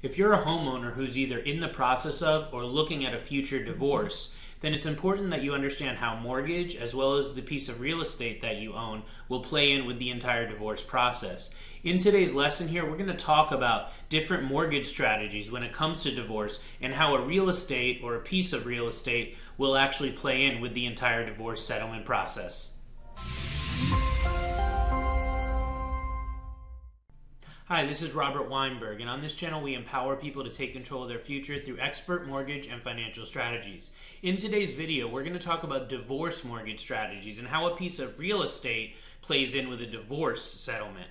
If you're a homeowner who's either in the process of or looking at a future divorce, then it's important that you understand how mortgage, as well as the piece of real estate that you own, will play in with the entire divorce process. In today's lesson here, we're going to talk about different mortgage strategies when it comes to divorce and how a real estate or a piece of real estate will actually play in with the entire divorce settlement process. Hi, this is Robert Weinberg, and on this channel we empower people to take control of their future through expert mortgage and financial strategies. In today's video, we're going to talk about divorce mortgage strategies and how a piece of real estate plays in with a divorce settlement.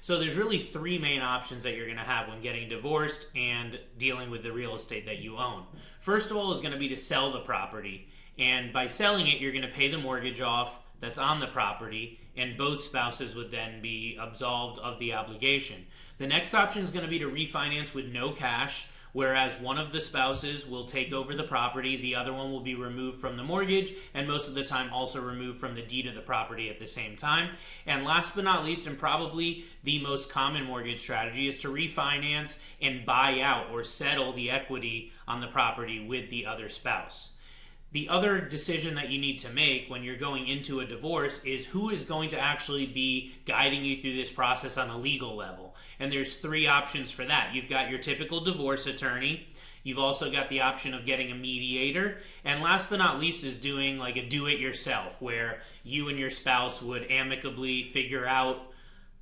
So there's really three main options that you're going to have when getting divorced and dealing with the real estate that you own. First of all is going to be to sell the property, and by selling it, you're going to pay the mortgage off that's on the property, and both spouses would then be absolved of the obligation. The next option is going to be to refinance with no cash, whereas one of the spouses will take over the property, the other one will be removed from the mortgage, and most of the time also removed from the deed of the property at the same time. And last but not least, and probably the most common mortgage strategy, is to refinance and buy out or settle the equity on the property with the other spouse. The other decision that you need to make when you're going into a divorce is who is going to actually be guiding you through this process on a legal level. And there's three options for that. You've got your typical divorce attorney. You've also got the option of getting a mediator. And last but not least is doing like a do-it-yourself, where you and your spouse would amicably figure out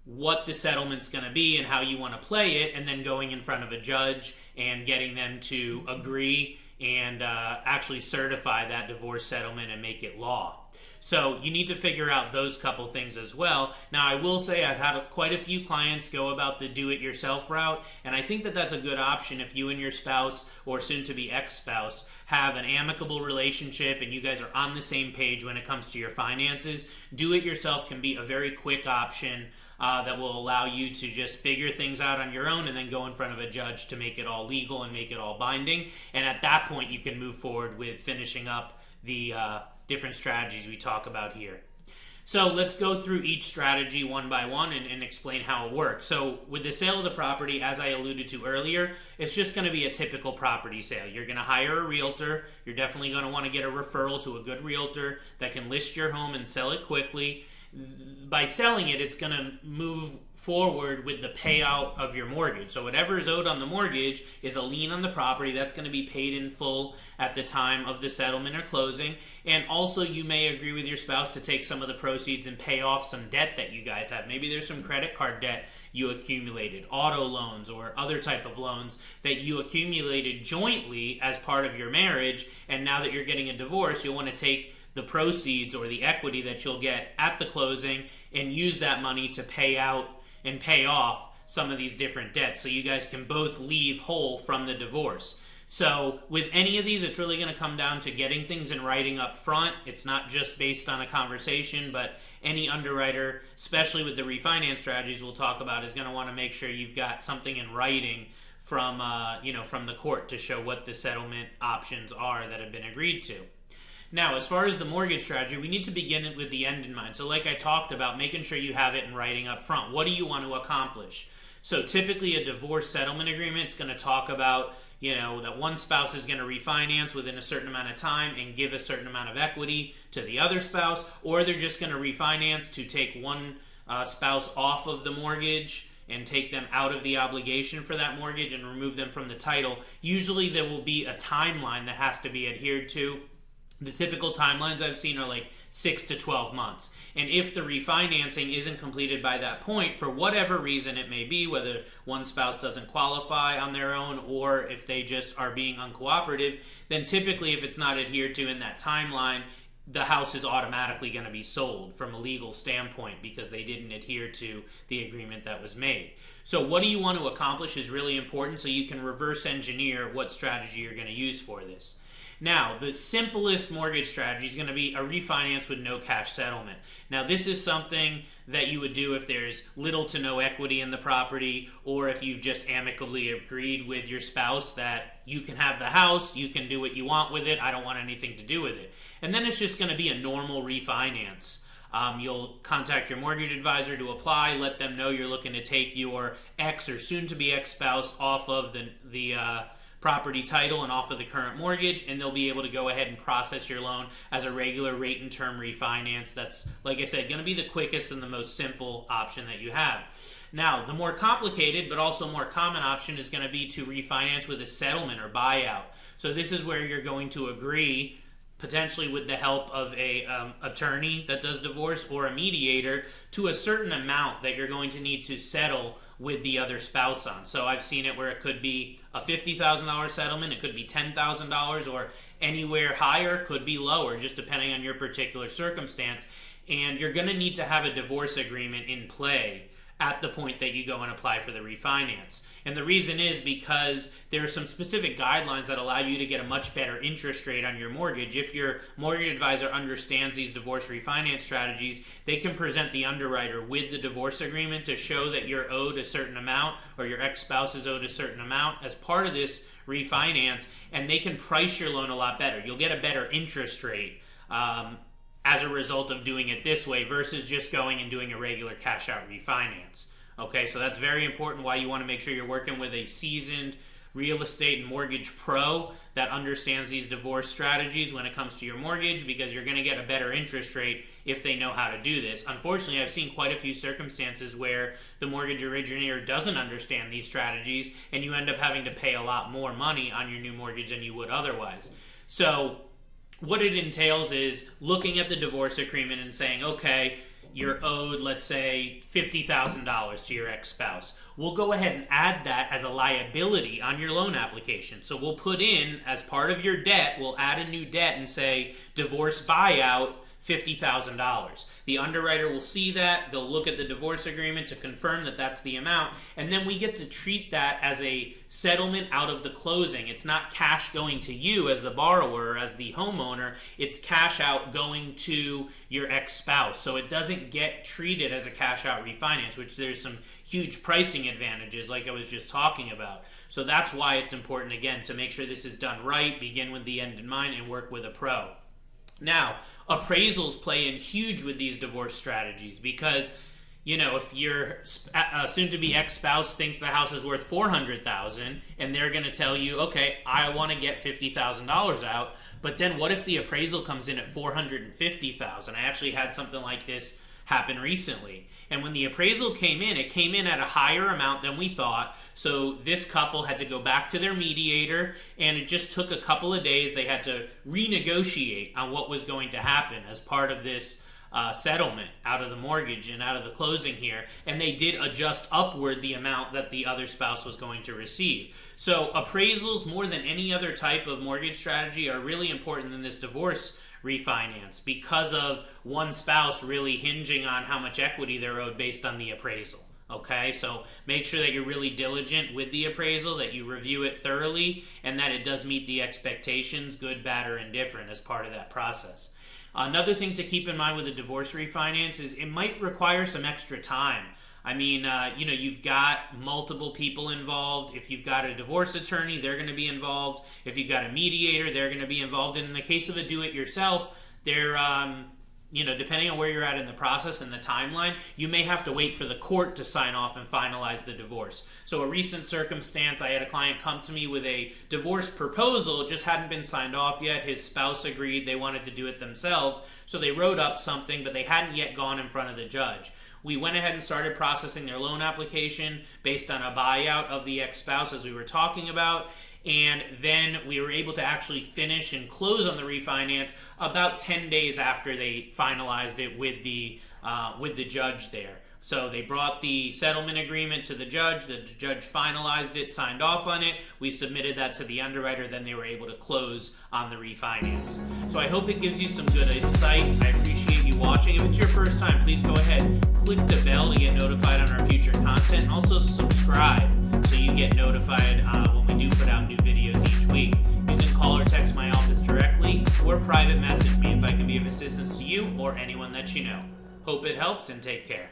what the settlement's going to be and how you want to play it, and then going in front of a judge and getting them to agree and actually certify that divorce settlement and make it law. So you need to figure out those couple things as well. Now, I will say I've had quite a few clients go about the do-it-yourself route, and I think that that's a good option if you and your spouse, or soon-to-be ex-spouse, have an amicable relationship and you guys are on the same page when it comes to your finances. Do-it-yourself can be a very quick option that will allow you to just figure things out on your own and then go in front of a judge to make it all legal and make it all binding. And at that point, you can move forward with finishing up the different strategies we talk about here. So let's go through each strategy one by one and explain how it works. So with the sale of the property, as I alluded to earlier, it's just going to be a typical property sale. You're going to hire a realtor. You're definitely going to want to get a referral to a good realtor that can list your home and sell it quickly. By selling it, it's going to move forward with the payout of your mortgage. So whatever is owed on the mortgage is a lien on the property that's going to be paid in full at the time of the settlement or closing. And also, you may agree with your spouse to take some of the proceeds and pay off some debt that you guys have. Maybe there's some credit card debt you accumulated, auto loans or other type of loans that you accumulated jointly as part of your marriage, and now that you're getting a divorce, you'll want to take the proceeds or the equity that you'll get at the closing and use that money to pay out and pay off some of these different debts, so you guys can both leave whole from the divorce. So with any of these, it's really going to come down to getting things in writing up front. It's not just based on a conversation, but any underwriter, especially with the refinance strategies we'll talk about, is going to want to make sure you've got something in writing from the court to show what the settlement options are that have been agreed to. Now, as far as the mortgage strategy, we need to begin with the end in mind. So like I talked about, making sure you have it in writing up front. What do you want to accomplish? So typically a divorce settlement agreement is going to talk about, that one spouse is going to refinance within a certain amount of time and give a certain amount of equity to the other spouse, or they're just going to refinance to take one spouse off of the mortgage and take them out of the obligation for that mortgage and remove them from the title. Usually there will be a timeline that has to be adhered to. The typical timelines I've seen are like 6 to 12 months. And if the refinancing isn't completed by that point, for whatever reason it may be, whether one spouse doesn't qualify on their own or if they just are being uncooperative, then typically if it's not adhered to in that timeline, the house is automatically going to be sold from a legal standpoint because they didn't adhere to the agreement that was made. So what do you want to accomplish is really important, so you can reverse engineer what strategy you're going to use for this. Now, the simplest mortgage strategy is going to be a refinance with no cash settlement. Now, this is something that you would do if there's little to no equity in the property, or if you've just amicably agreed with your spouse that you can have the house, you can do what you want with it, I don't want anything to do with it. And then it's just going to be a normal refinance. You'll contact your mortgage advisor to apply, let them know you're looking to take your ex or soon-to-be ex-spouse off of the property title and off of the current mortgage, and they'll be able to go ahead and process your loan as a regular rate and term refinance. That's, like I said, going to be the quickest and the most simple option that you have. Now, the more complicated but also more common option is going to be to refinance with a settlement or buyout. So this is where you're going to agree, potentially with the help of a attorney that does divorce or a mediator, to a certain amount that you're going to need to settle with the other spouse on. So I've seen it where it could be a $50,000 settlement, it could be $10,000, or anywhere higher, could be lower, just depending on your particular circumstance. And you're going to need to have a divorce agreement in play at the point that you go and apply for the refinance. And the reason is because there are some specific guidelines that allow you to get a much better interest rate on your mortgage. If your mortgage advisor understands these divorce refinance strategies, they can present the underwriter with the divorce agreement to show that you're owed a certain amount or your ex-spouse is owed a certain amount as part of this refinance, and they can price your loan a lot better. You'll get a better interest rate as a result of doing it this way versus just going and doing a regular cash out refinance. Okay, so that's very important, why you want to make sure you're working with a seasoned real estate and mortgage pro that understands these divorce strategies when it comes to your mortgage, because you're going to get a better interest rate if they know how to do this. Unfortunately, I've seen quite a few circumstances where the mortgage originator doesn't understand these strategies and you end up having to pay a lot more money on your new mortgage than you would otherwise. So what it entails is looking at the divorce agreement and saying, okay, you're owed, let's say, $50,000 to your ex-spouse. We'll go ahead and add that as a liability on your loan application. So we'll put in, as part of your debt, we'll add a new debt and say, divorce buyout, $50,000. The underwriter will see that, they'll look at the divorce agreement to confirm that that's the amount, and then we get to treat that as a settlement out of the closing. It's not cash going to you as the borrower, as the homeowner, it's cash out going to your ex-spouse. So it doesn't get treated as a cash out refinance, which there's some huge pricing advantages like I was just talking about. So that's why it's important, again, to make sure this is done right, begin with the end in mind, and work with a pro. Now, appraisals play in huge with these divorce strategies because, you know, if your soon-to-be ex-spouse thinks the house is worth $400,000 and they're going to tell you, okay, I want to get $50,000 out, but then what if the appraisal comes in at $450,000? I actually had something like this happen recently. And when the appraisal came in, it came in at a higher amount than we thought. So this couple had to go back to their mediator, and it just took a couple of days. They had to renegotiate on what was going to happen as part of this settlement out of the mortgage and out of the closing here, and they did adjust upward the amount that the other spouse was going to receive. So appraisals, more than any other type of mortgage strategy, are really important in this divorce refinance because of one spouse really hinging on how much equity they're owed based on the appraisal. Okay, so make sure that you're really diligent with the appraisal, that you review it thoroughly, and that it does meet the expectations, good, bad, or indifferent, as part of that process. Another thing to keep in mind with a divorce refinance is it might require some extra time. I mean, you know, you've got multiple people involved. If you've got a divorce attorney, they're going to be involved. If you've got a mediator, they're going to be involved. And in the case of a do-it-yourself, they're, you know, depending on where you're at in the process and the timeline, you may have to wait for the court to sign off and finalize the divorce. So a recent circumstance, I had a client come to me with a divorce proposal. It just hadn't been signed off yet. His spouse agreed they wanted to do it themselves. So they wrote up something, but they hadn't yet gone in front of the judge. We went ahead and started processing their loan application based on a buyout of the ex-spouse, as we were talking about. And then we were able to actually finish and close on the refinance about 10 days after they finalized it with the judge there. So they brought the settlement agreement to the judge finalized it, signed off on it, we submitted that to the underwriter, then they were able to close on the refinance. So I hope it gives you some good insight. I appreciate you watching. If it's your first time, please go ahead, click the bell to get notified on our future content, and also subscribe so you get notified when we do put out new videos each week. You can call or text my office directly or private message me if I can be of assistance to you or anyone that you know. Hope it helps, and take care.